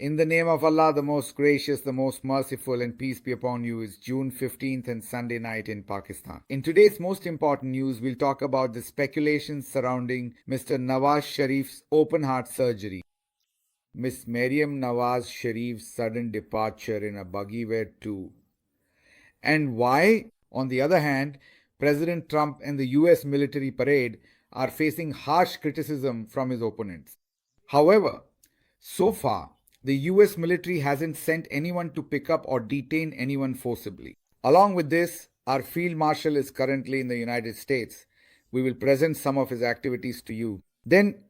In the name of Allah, the most gracious, the most merciful, and peace be upon you, is June 15th and Sunday night in Pakistan. In today's most important news, we'll talk about the speculations surrounding Mr. Nawaz Sharif's open heart surgery. Miss Maryam Nawaz Sharif's sudden departure in a buggy where too. And why, on the other hand, President Trump and the US military parade are facing harsh criticism from his opponents. However, so far, the US military hasn't sent anyone to pick up or detain anyone forcibly. Along with this, our Field Marshal is currently in the United States. We will present some of his activities to you. Then,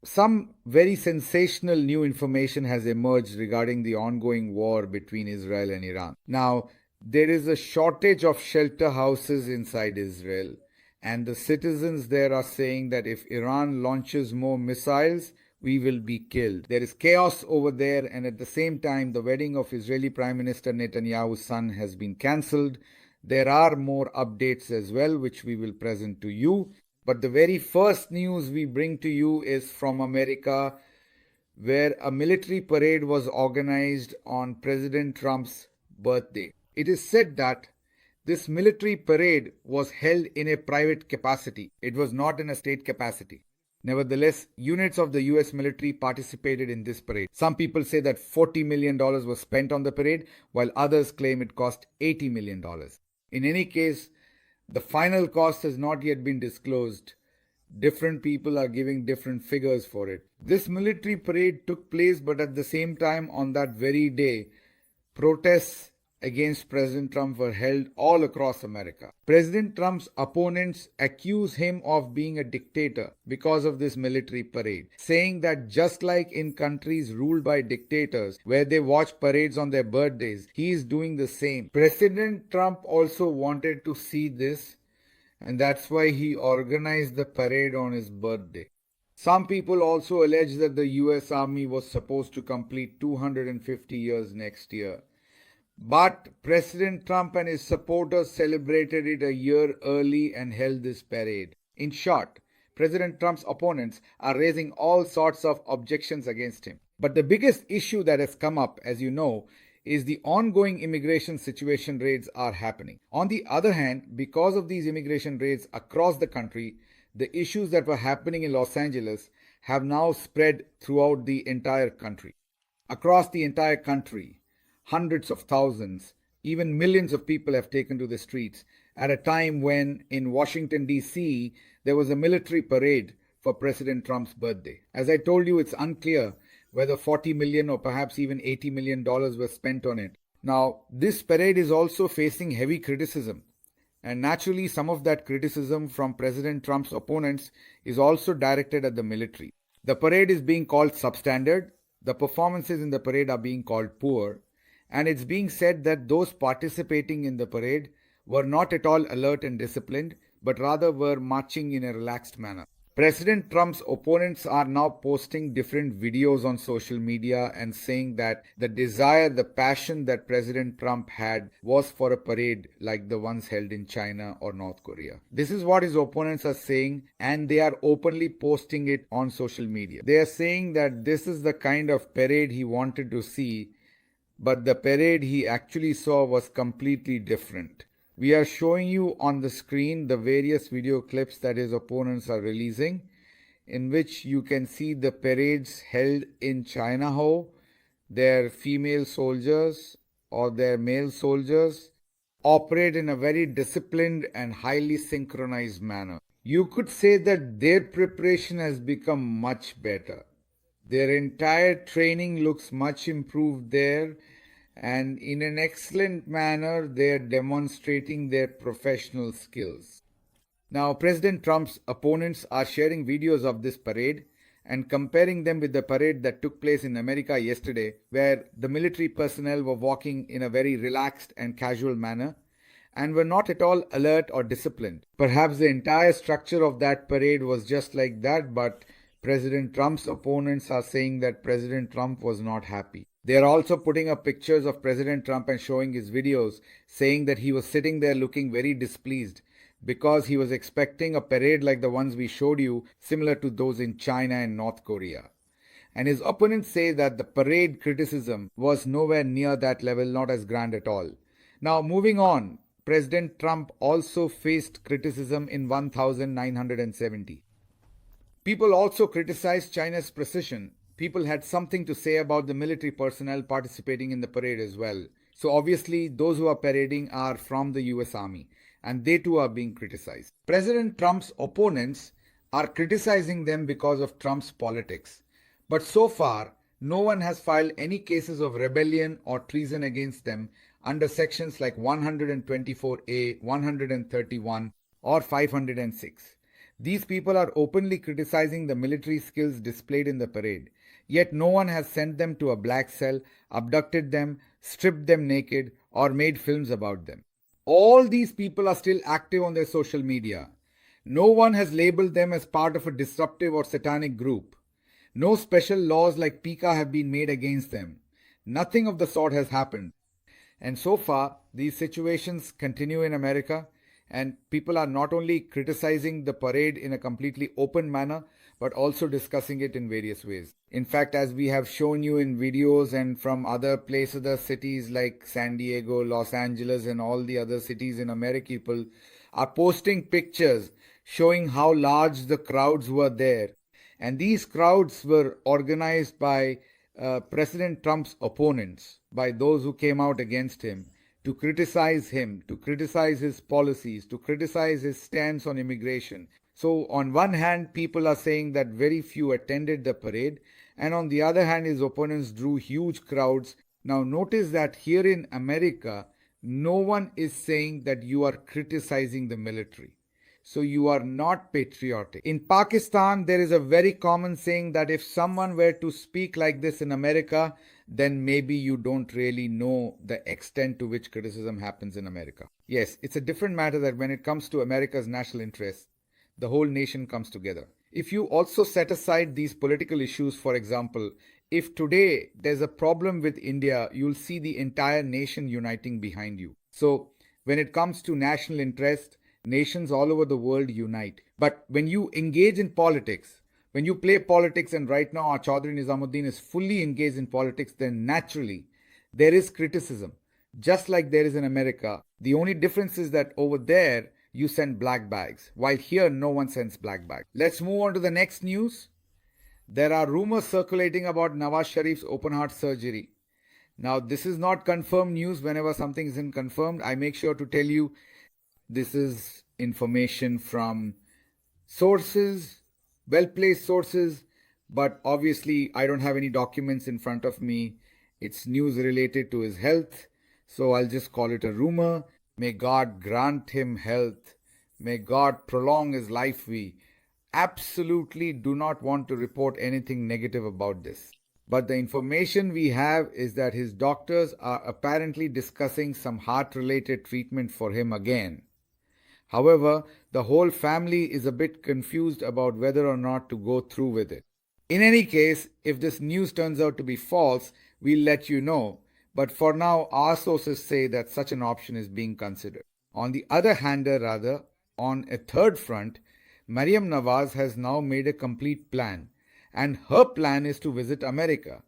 some very sensational new information has emerged regarding the ongoing war between Israel and Iran. Now, there is a shortage of shelter houses inside Israel, and the citizens there are saying that if Iran launches more missiles, we will be killed. There is chaos over there, and at the same time, the wedding of Israeli Prime Minister Netanyahu's son has been cancelled. There are more updates as well, which we will present to you. But the very first news we bring to you is from America, where a military parade was organized on President Trump's birthday. It is said that this military parade was held in a private capacity. It was not in a state capacity. Nevertheless, units of the US military participated in this parade. Some people say that $40 million was spent on the parade, while others claim it cost $80 million. In any case, the final cost has not yet been disclosed. Different people are giving different figures for it. This military parade took place, but at the same time, on that very day, protests against President Trump were held all across America. President Trump's opponents accuse him of being a dictator because of this military parade, saying that just like in countries ruled by dictators where they watch parades on their birthdays, he is doing the same. President Trump also wanted to see this, and that's why he organized the parade on his birthday. Some people also allege that the US Army was supposed to complete 250 years next year. But President Trump and his supporters celebrated it a year early and held this parade. In short, President Trump's opponents are raising all sorts of objections against him. But the biggest issue that has come up, as you know, is the ongoing immigration situation. Raids are happening. On the other hand, because of these immigration raids across the country, the issues that were happening in Los Angeles have now spread throughout the entire country. Across the entire country, hundreds of thousands, even millions of people have taken to the streets at a time when in Washington, D.C., there was a military parade for President Trump's birthday. As I told you, it's unclear whether $40 million or perhaps even $80 million were spent on it. Now, this parade is also facing heavy criticism. And naturally, some of that criticism from President Trump's opponents is also directed at the military. The parade is being called substandard. The performances in the parade are being called poor. And it's being said that those participating in the parade were not at all alert and disciplined, but rather were marching in a relaxed manner. President Trump's opponents are now posting different videos on social media and saying that the desire, the passion that President Trump had was for a parade like the ones held in China or North Korea. This is what his opponents are saying, and they are openly posting it on social media. They are saying that this is the kind of parade he wanted to see, but the parade he actually saw was completely different. We are showing you on the screen the various video clips that his opponents are releasing, in which you can see the parades held in China how their female soldiers or their male soldiers operate in a very disciplined and highly synchronized manner. You could say that their preparation has become much better. Their entire training looks much improved there, and in an excellent manner they are demonstrating their professional skills. Now, President Trump's opponents are sharing videos of this parade and comparing them with the parade that took place in America yesterday, where the military personnel were walking in a very relaxed and casual manner and were not at all alert or disciplined. Perhaps the entire structure of that parade was just like that, but President Trump's opponents are saying that President Trump was not happy. They are also putting up pictures of President Trump and showing his videos, saying that he was sitting there looking very displeased because he was expecting a parade like the ones we showed you, similar to those in China and North Korea. And his opponents say that the parade criticism was nowhere near that level, not as grand at all. Now, moving on, President Trump also faced criticism in 1970. People also criticized China's precision. People had something to say about the military personnel participating in the parade as well. So, obviously, those who are parading are from the US Army, and they too are being criticized. President Trump's opponents are criticizing them because of Trump's politics. But so far, no one has filed any cases of rebellion or treason against them under sections like 124A, 131, or 506. These people are openly criticizing the military skills displayed in the parade, yet no one has sent them to a black cell, abducted them, stripped them naked, or made films about them. All these people are still active on their social media. No one has labeled them as part of a disruptive or satanic group. No special laws like PICA have been made against them. Nothing of the sort has happened. And so far, these situations continue in America, and people are not only criticizing the parade in a completely open manner, but also discussing it in various ways. In fact, as we have shown you in videos and from other places, other cities like San Diego, Los Angeles, and all the other cities in America, people are posting pictures showing how large the crowds were there. And these crowds were organized by President Trump's opponents, by those who came out against him, to criticize him, to criticize his policies, to criticize his stance on immigration. So, on one hand, people are saying that very few attended the parade, and on the other hand, his opponents drew huge crowds. Now, notice that here in America, no one is saying that you are criticizing the military. So you are not patriotic. In Pakistan, there is a very common saying that if someone were to speak like this in America, then maybe you don't really know the extent to which criticism happens in America. Yes, it's a different matter that when it comes to America's national interests, the whole nation comes together. If you also set aside these political issues, for example, if today there's a problem with India, you'll see the entire nation uniting behind you. So when it comes to national interest, nations all over the world unite. But when you engage in politics, when you play politics, and right now our Chaudhry Nizamuddin is fully engaged in politics, then naturally there is criticism, just like there is in America. The only difference is that over there you send black bags, while here no one sends black bags. Let's move on to the next news. There are rumors circulating about Nawaz Sharif's open heart surgery. Now, this is not confirmed news. Whenever something isn't confirmed, I make sure to tell you this is information from sources, well-placed sources, but obviously I don't have any documents in front of me. It's news related to his health, so I'll just call it a rumor. May God grant him health. May God prolong his life. We absolutely do not want to report anything negative about this. But the information we have is that his doctors are apparently discussing some heart-related treatment for him again. However, the whole family is a bit confused about whether or not to go through with it. In any case, if this news turns out to be false, we'll let you know. But for now, our sources say that such an option is being considered. On the other hand, on a third front, Maryam Nawaz has now made a complete plan, and her plan is to visit America.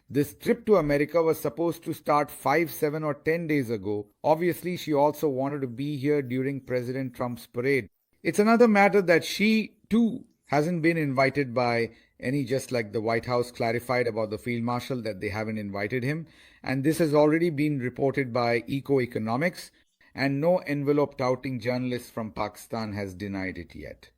This trip to America was supposed to start 5, 7 or 10 days ago. Obviously, she also wanted to be here during President Trump's parade. It's another matter that she too hasn't been invited by any, just like the White House clarified about the Field Marshal that they haven't invited him. And this has already been reported by Economics, and no envelope touting journalist from Pakistan has denied it yet.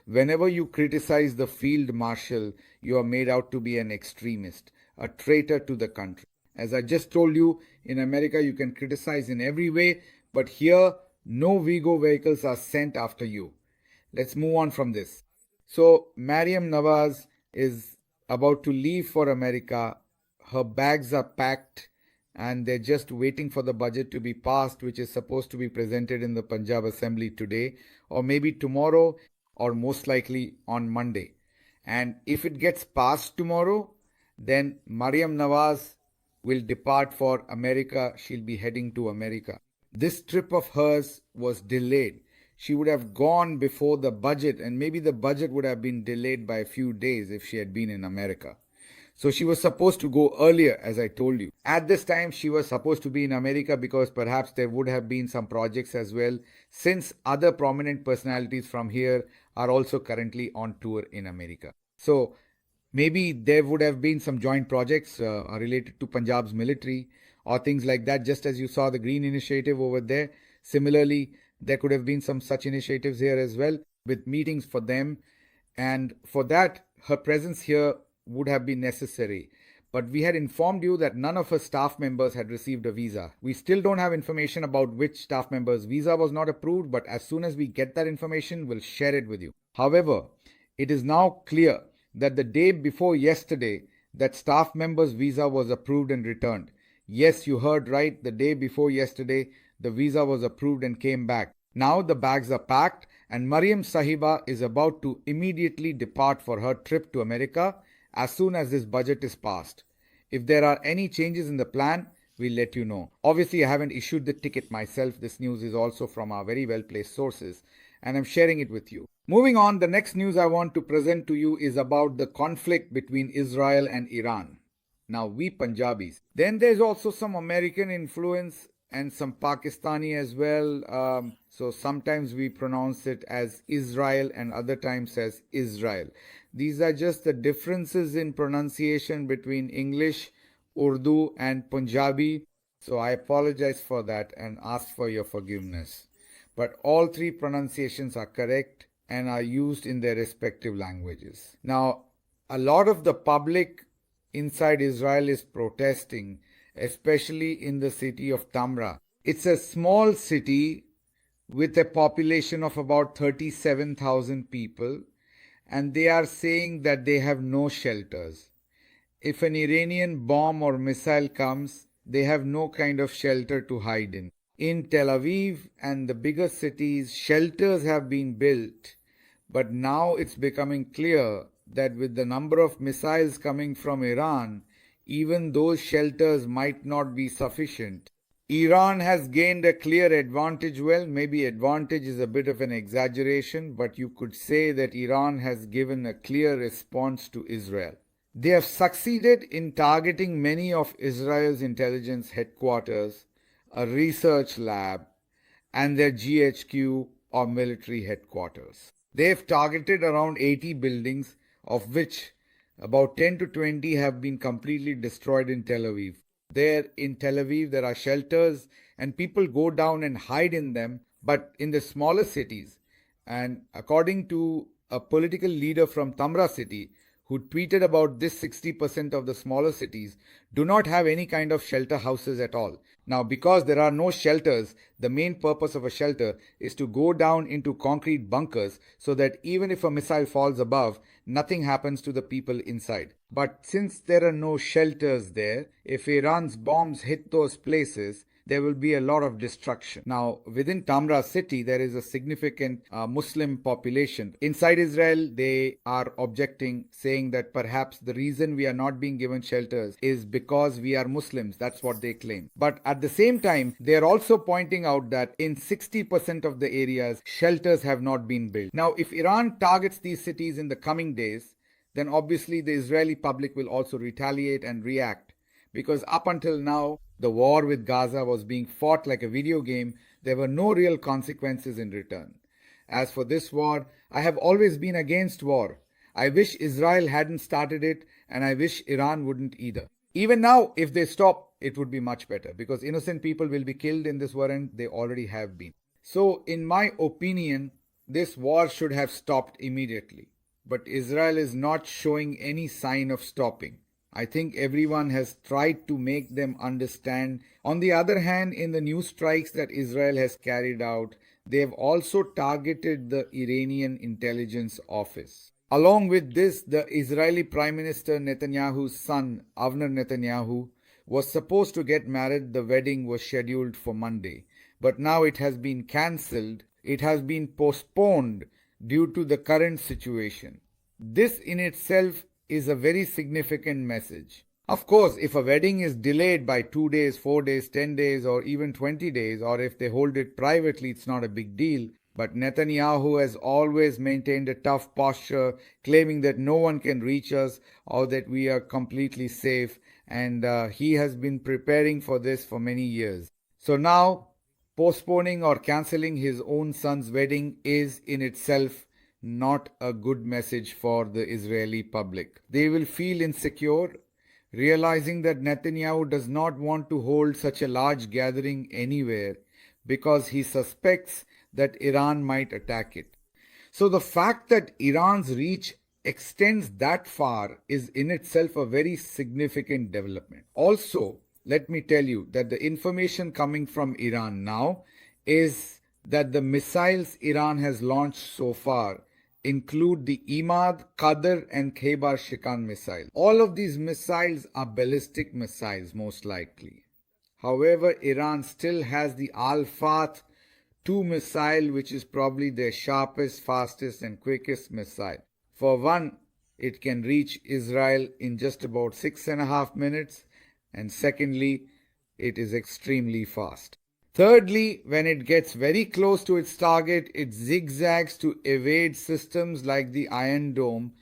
Whenever you criticize the Field Marshal, you are made out to be an extremist, a traitor to the country. As I just told you, in America you can criticize in every way, but here no Vigo vehicles are sent after you. Let's move on from this. So Maryam Nawaz is about to leave for America. Her bags are packed and they're just waiting for the budget to be passed, which is supposed to be presented in the Punjab Assembly today, or maybe tomorrow, or most likely on Monday. And if it gets passed tomorrow, then Maryam Nawaz will depart for America. She'll be heading to America. This trip of hers was delayed. She would have gone before the budget, and maybe the budget would have been delayed by a few days if she had been in America. So she was supposed to go earlier, as I told you. At this time, she was supposed to be in America because perhaps there would have been some projects as well, since other prominent personalities from here are also currently on tour in America. So maybe there would have been some joint projects related to Punjab's military or things like that, just as you saw the Green Initiative over there. Similarly, there could have been some such initiatives here as well with meetings for them. And for that, her presence here would have been necessary. But we had informed you that none of her staff members had received a visa. We still don't have information about which staff member's visa was not approved, but as soon as we get that information, we'll share it with you. However, it is now clear that the day before yesterday, that staff member's visa was approved and returned. Yes, you heard right. The day before yesterday, the visa was approved and came back. Now the bags are packed and Mariam Sahiba is about to immediately depart for her trip to America as soon as this budget is passed. If there are any changes in the plan, we'll let you know. Obviously, I haven't issued the ticket myself. This news is also from our very well-placed sources and I'm sharing it with you. Moving on, the next news I want to present to you is about the conflict between Israel and Iran. Now, we Punjabis. Then there's also some American influence and some Pakistani as well. So sometimes we pronounce it as Israel and other times as Israel. These are just the differences in pronunciation between English, Urdu and Punjabi. So I apologize for that and ask for your forgiveness. But all three pronunciations are correct and are used in their respective languages. Now, a lot of the public inside Israel is protesting, especially in the city of Tamra. It's a small city with a population of about 37,000 people, and they are saying that they have no shelters. If an Iranian bomb or missile comes, they have no kind of shelter to hide in. In Tel Aviv and the bigger cities, shelters have been built, but now it's becoming clear that with the number of missiles coming from Iran, even those shelters might not be sufficient. Iran has gained a clear advantage. Well, maybe advantage is a bit of an exaggeration, but you could say that Iran has given a clear response to Israel. They have succeeded in targeting many of Israel's intelligence headquarters, a research lab, and their GHQ or military headquarters. They've targeted around 80 buildings, of which about 10 to 20 have been completely destroyed in Tel Aviv. There in Tel Aviv, there are shelters and people go down and hide in them, but in the smaller cities, and according to a political leader from Tamra city who tweeted about this, 60% of the smaller cities do not have any kind of shelter houses at all. Now, because there are no shelters, the main purpose of a shelter is to go down into concrete bunkers so that even if a missile falls above, nothing happens to the people inside. But since there are no shelters there, if Iran's bombs hit those places, there will be a lot of destruction. Now, within Tamra city, there is a significant Muslim population. Inside Israel, they are objecting, saying that perhaps the reason we are not being given shelters is because we are Muslims. That's what they claim. But at the same time, they are also pointing out that in 60% of the areas, shelters have not been built. Now, if Iran targets these cities in the coming days, then obviously the Israeli public will also retaliate and react. Because up until now, the war with Gaza was being fought like a video game. There were no real consequences in return. As for this war, I have always been against war. I wish Israel hadn't started it, and I wish Iran wouldn't either. Even now, if they stop, it would be much better, because innocent people will be killed in this war and they already have been. So, in my opinion, this war should have stopped immediately. But Israel is not showing any sign of stopping. I think everyone has tried to make them understand. On the other hand, in the new strikes that Israel has carried out, they have also targeted the Iranian intelligence office. Along with this, the Israeli Prime Minister Netanyahu's son, Avner Netanyahu, was supposed to get married. The wedding was scheduled for Monday, but now it has been cancelled. It has been postponed due to the current situation. This in itself is a very significant message. Of course, if a wedding is delayed by 2 days, 4 days, 10 days, or even 20 days, or if they hold it privately, it's not a big deal. But Netanyahu has always maintained a tough posture, claiming that no one can reach us or that we are completely safe. And he has been preparing for this for many years. So now, postponing or cancelling his own son's wedding is in itself not a good message for the Israeli public. They will feel insecure, realizing that Netanyahu does not want to hold such a large gathering anywhere because he suspects that Iran might attack it. So the fact that Iran's reach extends that far is in itself a very significant development. Also, let me tell you that the information coming from Iran now is that the missiles Iran has launched so far include the Imad, Qadr, and Khaybar Shikan missiles. All of these missiles are ballistic missiles, most likely. However, Iran still has the Al Fath 2 missile, which is probably their sharpest, fastest, and quickest missile. For one, it can reach Israel in just about 6.5 minutes, and secondly, it is extremely fast. Thirdly, when it gets very close to its target, it zigzags to evade systems like the Iron Dome,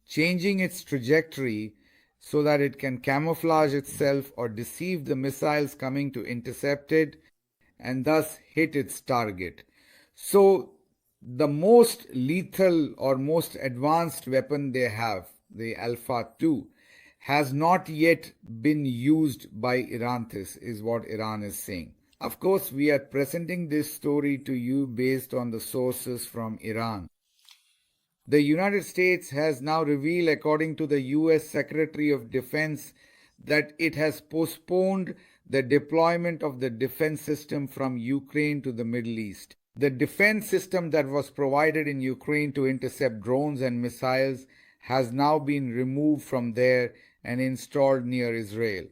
changing its trajectory so that it can camouflage itself or deceive the missiles coming to intercept it and thus hit its target. So, the most lethal or most advanced weapon they have, the Alpha 2, has not yet been used by Iran, this is what Iran is saying. Of course, we are presenting this story to you based on the sources from Iran. The United States has now revealed, according to the US Secretary of Defense, that it has postponed the deployment of the defense system from Ukraine to the Middle East. The defense system that was provided in Ukraine to intercept drones and missiles has now been removed from there and installed near Israel.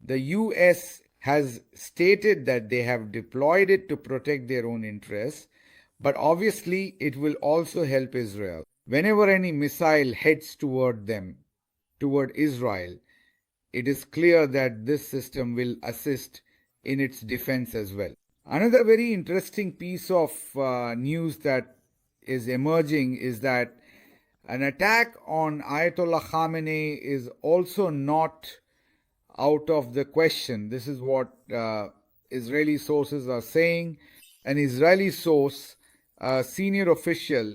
The US has stated that they have deployed it to protect their own interests, but obviously it will also help Israel. Whenever any missile heads toward them, toward Israel, it is clear that this system will assist in its defense as well. Another very interesting piece of news that is emerging is that an attack on Ayatollah Khamenei is also not out of the question. This is what Israeli sources are saying. An Israeli source, a senior official,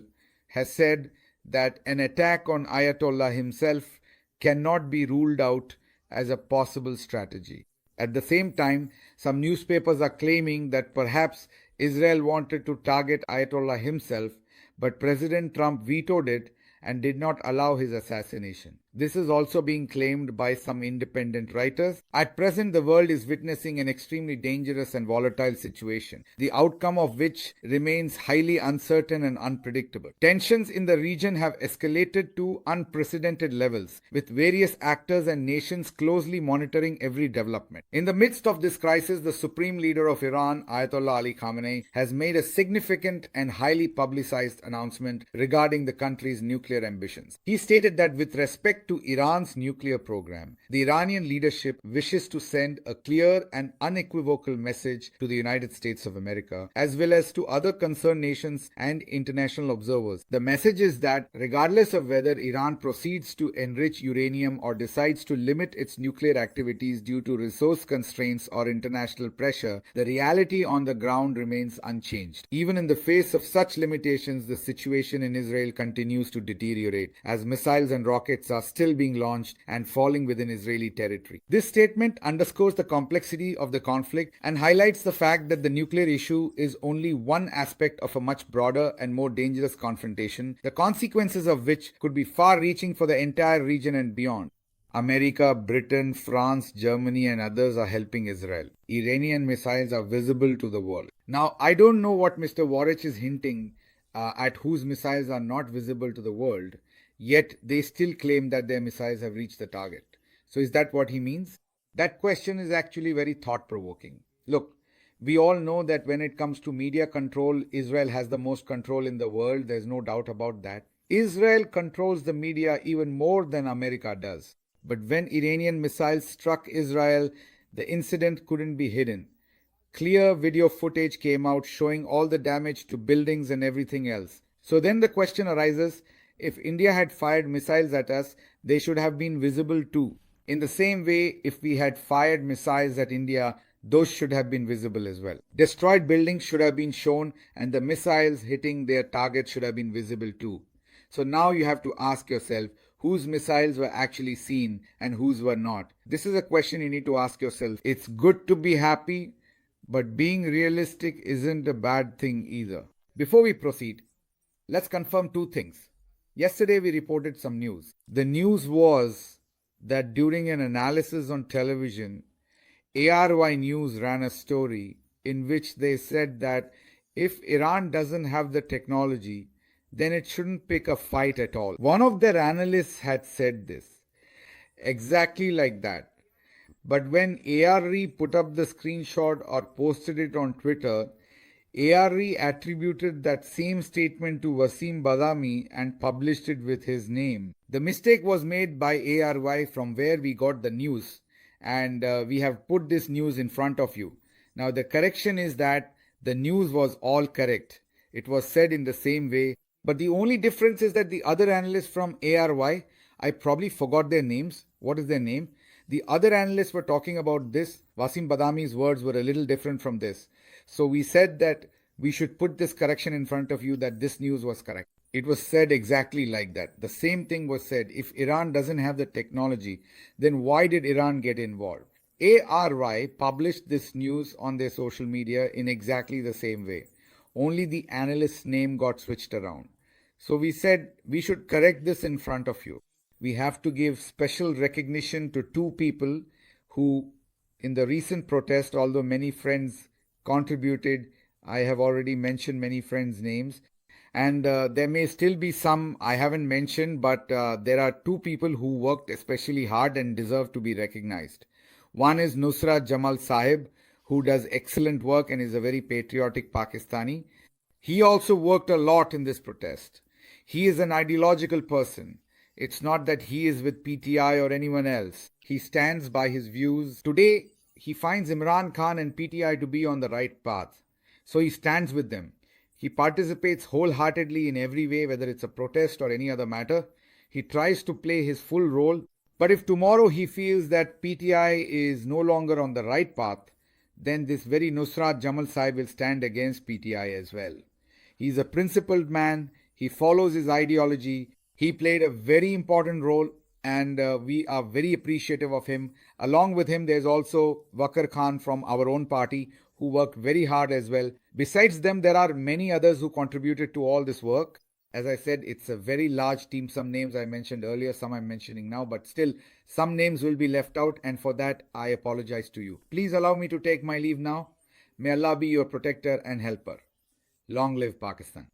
has said that an attack on Ayatollah himself cannot be ruled out as a possible strategy. At the same time, some newspapers are claiming that perhaps Israel wanted to target Ayatollah himself, but President Trump vetoed it and did not allow his assassination. This is also being claimed by some independent writers. At present, the world is witnessing an extremely dangerous and volatile situation, the outcome of which remains highly uncertain and unpredictable. Tensions in the region have escalated to unprecedented levels, with various actors and nations closely monitoring every development. In the midst of this crisis, the supreme leader of Iran, Ayatollah Ali Khamenei, has made a significant and highly publicized announcement regarding the country's nuclear ambitions. He stated that with respect to Iran's nuclear program, the Iranian leadership wishes to send a clear and unequivocal message to the United States of America, as well as to other concerned nations and international observers. The message is that regardless of whether Iran proceeds to enrich uranium or decides to limit its nuclear activities due to resource constraints or international pressure, the reality on the ground remains unchanged. Even in the face of such limitations, the situation in Israel continues to deteriorate, as missiles and rockets are still being launched and falling within Israeli territory. This statement underscores the complexity of the conflict and highlights the fact that the nuclear issue is only one aspect of a much broader and more dangerous confrontation, the consequences of which could be far-reaching for the entire region and beyond. America, Britain, France, Germany, and others are helping Israel. Iranian missiles are visible to the world. Now, I don't know what Mr. Warich is hinting at, whose missiles are not visible to the world, yet they still claim that their missiles have reached the target. So is that what he means? That question is actually very thought-provoking. Look, we all know that when it comes to media control, Israel has the most control in the world. There's no doubt about that. Israel controls the media even more than America does. But when Iranian missiles struck Israel, the incident couldn't be hidden. Clear video footage came out showing all the damage to buildings and everything else. So then the question arises, if India had fired missiles at us, they should have been visible too. In the same way, if we had fired missiles at India, those should have been visible as well. Destroyed buildings should have been shown, and the missiles hitting their target should have been visible too. So now you have to ask yourself whose missiles were actually seen and whose were not. This is a question you need to ask yourself. It's good to be happy, but being realistic isn't a bad thing either. Before we proceed, let's confirm two things. Yesterday we reported some news. The news was that during an analysis on television, ARY News ran a story in which they said that if Iran doesn't have the technology, then it shouldn't pick a fight at all. One of their analysts had said this, exactly like that. But when ARE put up the screenshot or posted it on Twitter, ARE attributed that same statement to Wasim Badami and published it with his name. The mistake was made by ARY from where we got the news, and we have put this news in front of you. Now the correction is that the news was all correct. It was said in the same way, but the only difference is that the other analysts from ARY, I probably forgot their names. What is their name? The other analysts were talking about this. Wasim Badami's words were a little different from this. So we said that we should put this correction in front of you that this news was correct. It was said exactly like that. The same thing was said. If Iran doesn't have the technology, then why did Iran get involved? ARY published this news on their social media in exactly the same way. Only the analyst's name got switched around. So we said we should correct this in front of you. We have to give special recognition to two people who, in the recent protest, although many friends contributed, I have already mentioned many friends' names, and there may still be some I haven't mentioned, but there are two people who worked especially hard and deserve to be recognized. One is Nusrat Jamal Sahib, who does excellent work and is a very patriotic Pakistani. He also worked a lot in this protest. He is an ideological person. It's not that he is with PTI or anyone else. He stands by his views. Today, he finds Imran Khan and PTI to be on the right path. So he stands with them. He participates wholeheartedly in every way, whether it's a protest or any other matter. He tries to play his full role. But if tomorrow he feels that PTI is no longer on the right path, then this very Nusrat Jamal Sahib will stand against PTI as well. He's a principled man. He follows his ideology. He played a very important role, and we are very appreciative of him. Along with him, there's also Wakar Khan from our own party who worked very hard as well. Besides them, there are many others who contributed to all this work. As I said, it's a very large team. Some names I mentioned earlier, some I'm mentioning now, but still some names will be left out, and for that I apologize to you. Please allow me to take my leave now. May Allah be your protector and helper. Long live Pakistan.